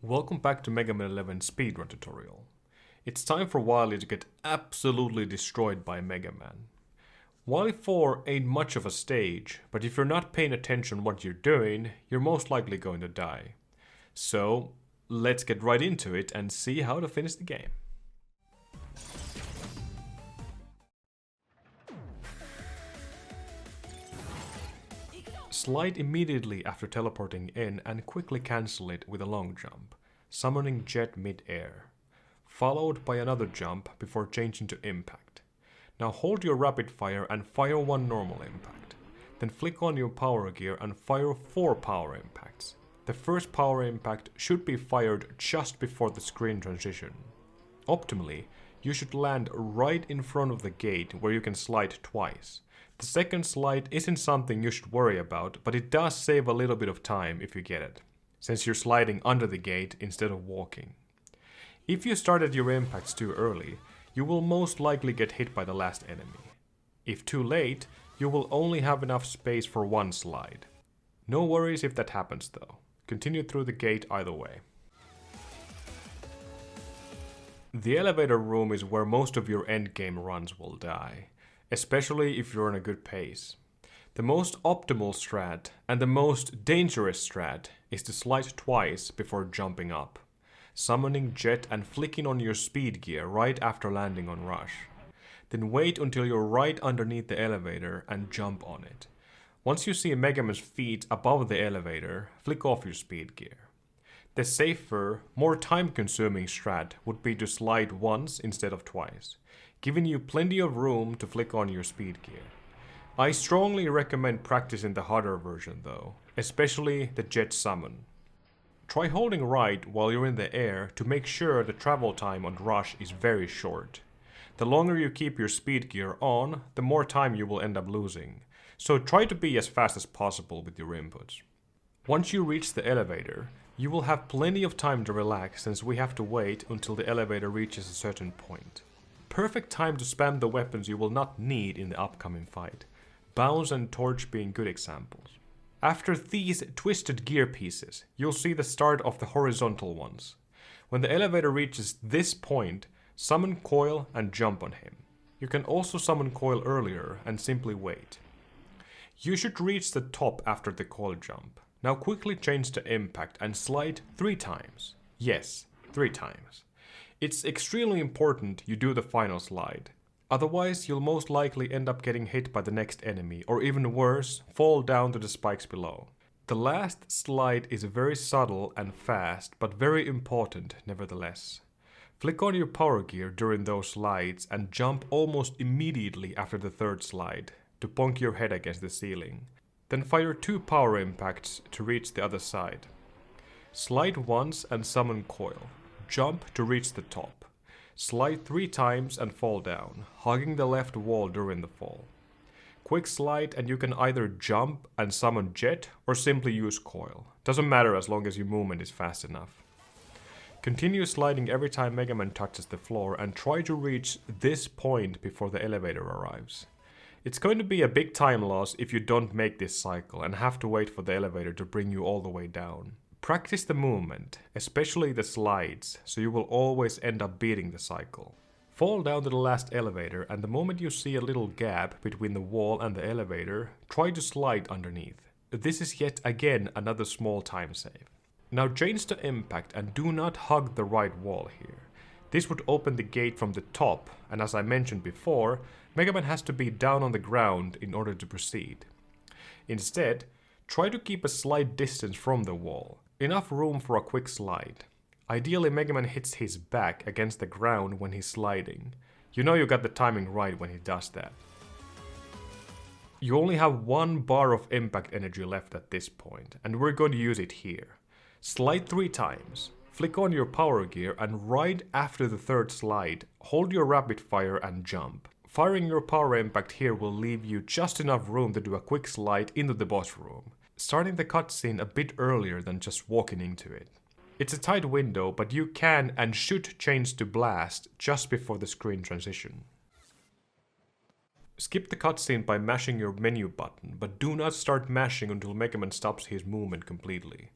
Welcome back to Megaman 11 speedrun tutorial. It's time for Wily to get absolutely destroyed by Megaman. Wily 4 ain't much of a stage, but if you're not paying attention what you're doing, you're most likely going to die. So, let's get right into it and see how to finish the game. Slide immediately after teleporting in and quickly cancel it with a long jump, summoning Jet mid-air, followed by another jump before changing to impact. Now hold your rapid fire and fire one normal impact. Then flick on your power gear and fire 4 power impacts. The first power impact should be fired just before the screen transition. Optimally, you should land right in front of the gate where you can slide twice. The second slide isn't something you should worry about, but it does save a little bit of time if you get it, since you're sliding under the gate instead of walking. If you started your impacts too early, you will most likely get hit by the last enemy. If too late, you will only have enough space for one slide. No worries if that happens though. Continue through the gate either way. The elevator room is where most of your endgame runs will die, especially if you're in a good pace. The most optimal strat and the most dangerous strat is to slide twice before jumping up, summoning Jet and flicking on your speed gear right after landing on Rush. Then wait until you're right underneath the elevator and jump on it. Once you see Megaman's feet above the elevator, flick off your speed gear. The safer, more time-consuming strat would be to slide once instead of twice, giving you plenty of room to flick on your speed gear. I strongly recommend practicing the harder version though, especially the Jet summon. Try holding right while you're in the air to make sure the travel time on Rush is very short. The longer you keep your speed gear on, the more time you will end up losing, so try to be as fast as possible with your inputs. Once you reach the elevator, you will have plenty of time to relax since we have to wait until the elevator reaches a certain point. Perfect time to spam the weapons you will not need in the upcoming fight, Bounce and Torch being good examples. After these twisted gear pieces, you'll see the start of the horizontal ones. When the elevator reaches this point, summon Coil and jump on him. You can also summon Coil earlier and simply wait. You should reach the top after the Coil jump. Now quickly change to impact and slide 3 times. Yes, 3 times. It's extremely important you do the final slide. Otherwise, you'll most likely end up getting hit by the next enemy, or even worse, fall down to the spikes below. The last slide is very subtle and fast, but very important nevertheless. Flick on your power gear during those slides and jump almost immediately after the third slide to bonk your head against the ceiling. Then fire 2 power impacts to reach the other side. Slide once and summon Coil. Jump to reach the top. Slide 3 times and fall down, hugging the left wall during the fall. Quick slide and you can either jump and summon Jet or simply use Coil. Doesn't matter as long as your movement is fast enough. Continue sliding every time Megaman touches the floor and try to reach this point before the elevator arrives. It's going to be a big time loss if you don't make this cycle and have to wait for the elevator to bring you all the way down. Practice the movement, especially the slides, so you will always end up beating the cycle. Fall down to the last elevator and the moment you see a little gap between the wall and the elevator, try to slide underneath. This is yet again another small time save. Now change to impact and do not hug the right wall here. This would open the gate from the top, and as I mentioned before, Megaman has to be down on the ground in order to proceed. Instead, try to keep a slight distance from the wall, enough room for a quick slide. Ideally, Megaman hits his back against the ground when he's sliding. You know you got the timing right when he does that. You only have 1 bar of impact energy left at this point, and we're going to use it here. Slide 3 times. Flick on your power gear and right after the third slide, hold your rapid fire and jump. Firing your power impact here will leave you just enough room to do a quick slide into the boss room, starting the cutscene a bit earlier than just walking into it. It's a tight window, but you can and should change to blast just before the screen transition. Skip the cutscene by mashing your menu button, but do not start mashing until Megaman stops his movement completely.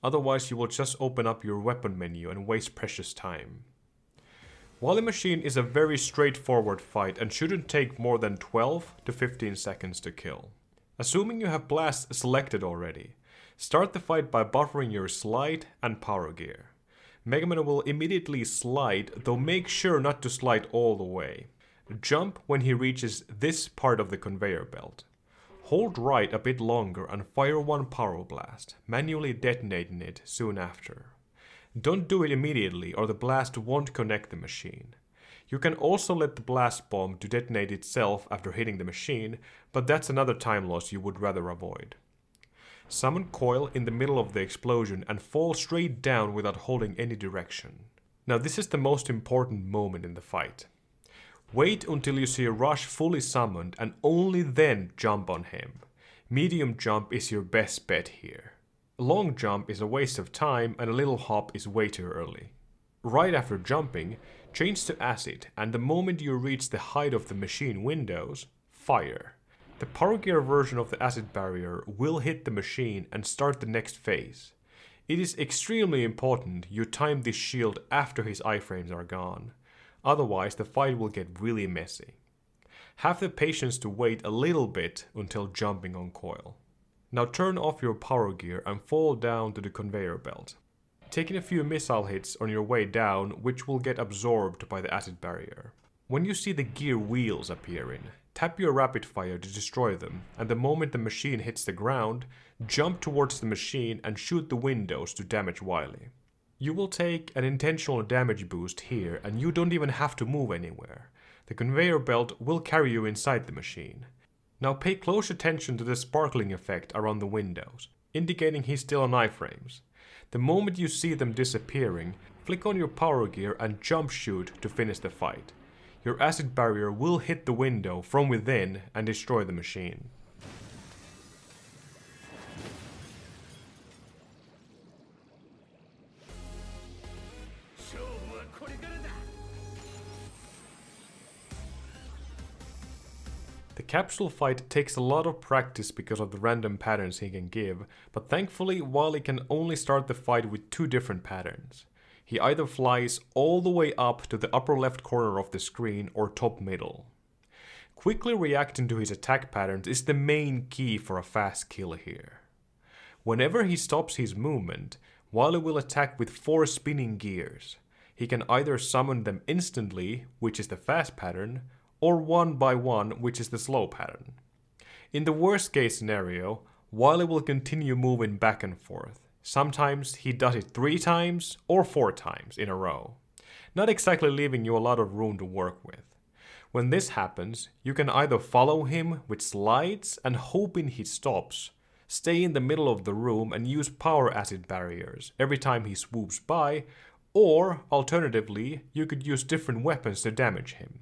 otherwise you will just open up your weapon menu and waste precious time. Wily Machine is a very straightforward fight and shouldn't take more than 12 to 15 seconds to kill. Assuming you have Blast selected already, start the fight by buffering your slide and power gear. Megaman will immediately slide, though make sure not to slide all the way. Jump when he reaches this part of the conveyor belt. Hold right a bit longer and fire one power blast, manually detonating it soon after. Don't do it immediately or the blast won't connect the machine. You can also let the blast bomb to detonate itself after hitting the machine, but that's another time loss you would rather avoid. Summon Coil in the middle of the explosion and fall straight down without holding any direction. Now this is the most important moment in the fight. Wait until you see Rush fully summoned and only then jump on him. Medium jump is your best bet here. Long jump is a waste of time and a little hop is way too early. Right after jumping, change to acid and the moment you reach the height of the machine windows, fire. The power gear version of the acid barrier will hit the machine and start the next phase. It is extremely important you time this shield after his iframes are gone. Otherwise the fight will get really messy. Have the patience to wait a little bit until jumping on Coil. Now turn off your power gear and fall down to the conveyor belt. Taking a few missile hits on your way down which will get absorbed by the acid barrier. When you see the gear wheels appearing, tap your rapid fire to destroy them and the moment the machine hits the ground, jump towards the machine and shoot the windows to damage Wily. You will take an intentional damage boost here and you don't even have to move anywhere. The conveyor belt will carry you inside the machine. Now pay close attention to the sparkling effect around the windows, indicating he's still on iframes. The moment you see them disappearing, flick on your power gear and jump shoot to finish the fight. Your acid barrier will hit the window from within and destroy the machine. The Capsule fight takes a lot of practice because of the random patterns he can give, but thankfully Wily can only start the fight with two different patterns. He either flies all the way up to the upper left corner of the screen or top middle. Quickly reacting to his attack patterns is the main key for a fast kill here. Whenever he stops his movement, Wily will attack with 4 spinning gears. He can either summon them instantly, which is the fast pattern, or one by one, which is the slow pattern. In the worst case scenario, Wily will continue moving back and forth. Sometimes he does it 3 times or 4 times in a row, not exactly leaving you a lot of room to work with. When this happens, you can either follow him with slides and hoping he stops, stay in the middle of the room and use power acid barriers every time he swoops by, or alternatively, you could use different weapons to damage him.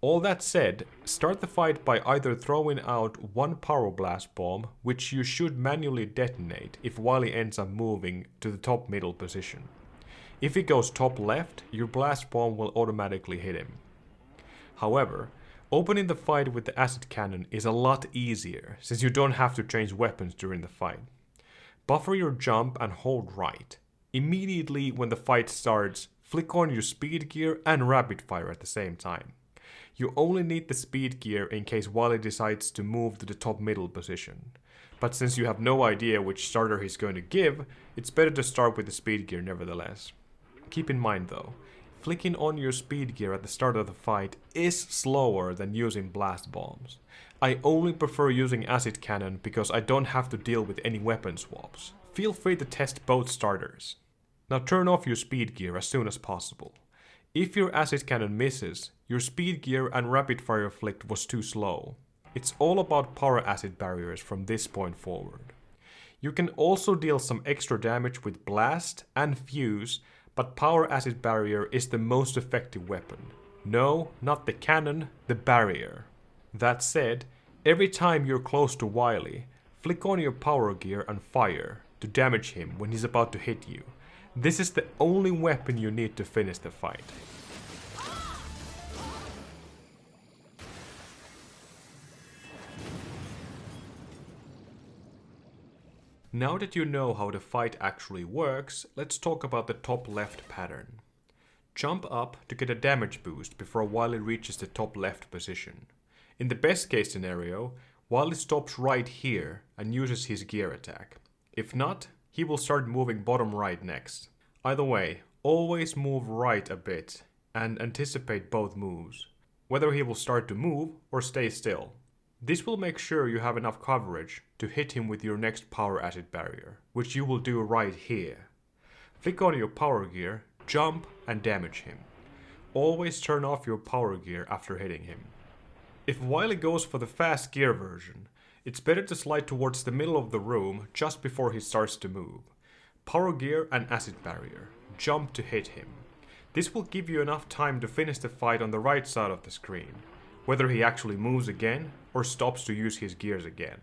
All that said, start the fight by either throwing out one power blast bomb, which you should manually detonate if Wily ends up moving to the top middle position. If he goes top left, your blast bomb will automatically hit him. However, opening the fight with the acid cannon is a lot easier, since you don't have to change weapons during the fight. Buffer your jump and hold right. Immediately when the fight starts, flick on your speed gear and rapid fire at the same time. You only need the speed gear in case Wily decides to move to the top middle position. But since you have no idea which starter he's going to give, it's better to start with the speed gear nevertheless. Keep in mind though, flicking on your speed gear at the start of the fight is slower than using blast bombs. I only prefer using acid cannon because I don't have to deal with any weapon swaps. Feel free to test both starters. Now turn off your speed gear as soon as possible. If your acid cannon misses, your speed gear and rapid fire flick was too slow. It's all about power acid barriers from this point forward. You can also deal some extra damage with blast and fuse, but power acid barrier is the most effective weapon. No, not the cannon, the barrier. That said, every time you're close to Wily, flick on your power gear and fire to damage him when he's about to hit you. This is the only weapon you need to finish the fight. Now that you know how the fight actually works, let's talk about the top left pattern. Jump up to get a damage boost before Wily reaches the top left position. In the best case scenario, Wily stops right here and uses his gear attack. If not, he will start moving bottom right next. Either way, always move right a bit and anticipate both moves, whether he will start to move or stay still. This will make sure you have enough coverage to hit him with your next power acid barrier, which you will do right here. Flick on your power gear, jump and damage him. Always turn off your power gear after hitting him. If Wily goes for the fast gear version, it's better to slide towards the middle of the room just before he starts to move. Power gear and acid barrier. Jump to hit him. This will give you enough time to finish the fight on the right side of the screen, whether he actually moves again or stops to use his gears again.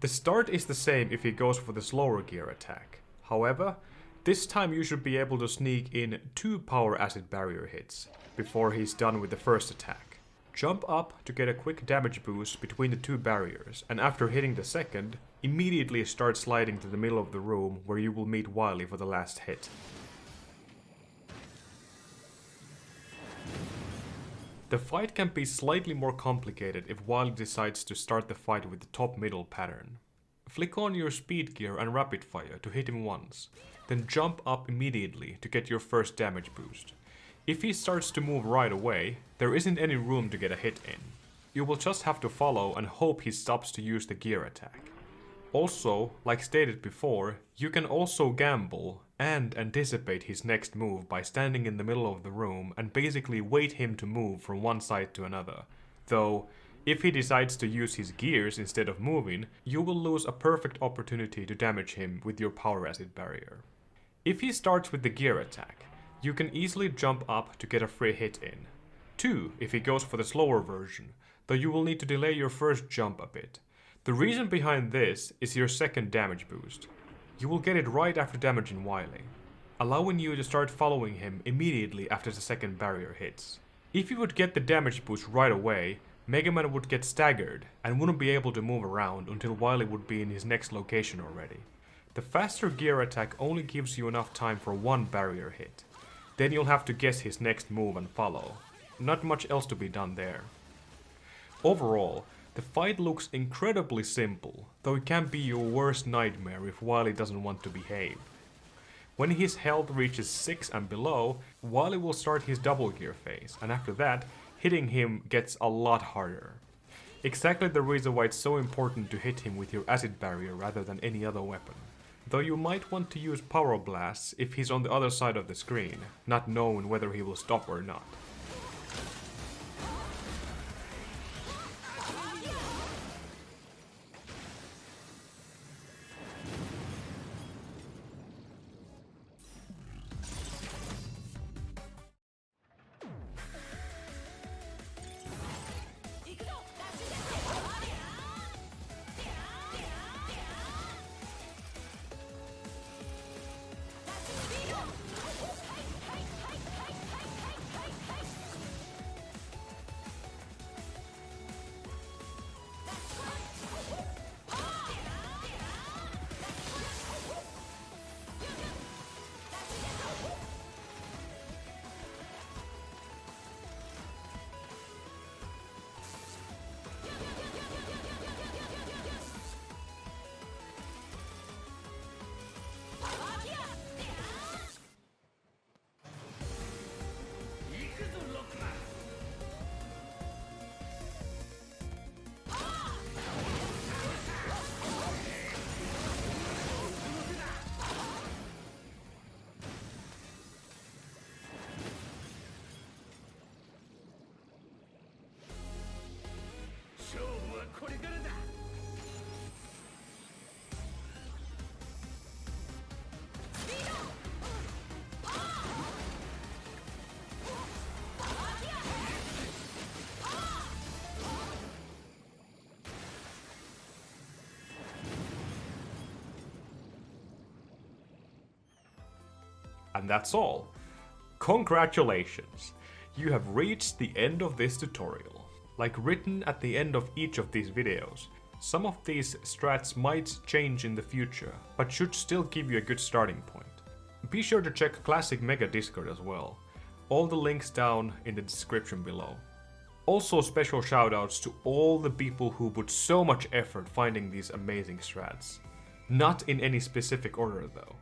The start is the same if he goes for the slower gear attack. However, this time you should be able to sneak in 2 power acid barrier hits before he's done with the first attack. Jump up to get a quick damage boost between the 2 barriers, and after hitting the second, immediately start sliding to the middle of the room where you will meet Wily for the last hit. The fight can be slightly more complicated if Wily decides to start the fight with the top-middle pattern. Flick on your speed gear and rapid fire to hit him once, then jump up immediately to get your first damage boost. If he starts to move right away, there isn't any room to get a hit in. You will just have to follow and hope he stops to use the gear attack. Also, like stated before, you can also gamble and anticipate his next move by standing in the middle of the room and basically wait him to move from one side to another. Though, if he decides to use his gears instead of moving, you will lose a perfect opportunity to damage him with your power acid barrier. If he starts with the gear attack, you can easily jump up to get a free hit in. 2 if he goes for the slower version, though you will need to delay your first jump a bit. The reason behind this is your second damage boost. You will get it right after damaging Wily, allowing you to start following him immediately after the second barrier hits. If you would get the damage boost right away, Megaman would get staggered and wouldn't be able to move around until Wily would be in his next location already. The faster gear attack only gives you enough time for 1 barrier hit. Then you'll have to guess his next move and follow. Not much else to be done there. Overall, the fight looks incredibly simple, though it can be your worst nightmare if Wily doesn't want to behave. When his health reaches 6 and below, Wily will start his double gear phase, and after that, hitting him gets a lot harder. Exactly the reason why it's so important to hit him with your acid barrier rather than any other weapon. Though you might want to use power blasts if he's on the other side of the screen, not knowing whether he will stop or not. And that's all. Congratulations! You have reached the end of this tutorial, like written at the end of each of these videos. Some of these strats might change in the future, but should still give you a good starting point. Be sure to check Classic Mega Discord as well. All the links down in the description below. Also special shoutouts to all the people who put so much effort finding these amazing strats. Not in any specific order though.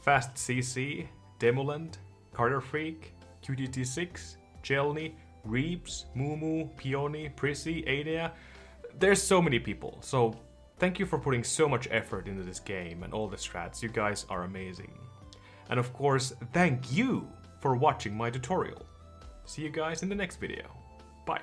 Fast CC, Demoland, Carter Freak, QTT6, Jelny, Reeps, Mumu, Peony, Prissy, Adea. There's so many people, so thank you for putting so much effort into this game and all the strats. You guys are amazing. And of course, thank you for watching my tutorial. See you guys in the next video. Bye.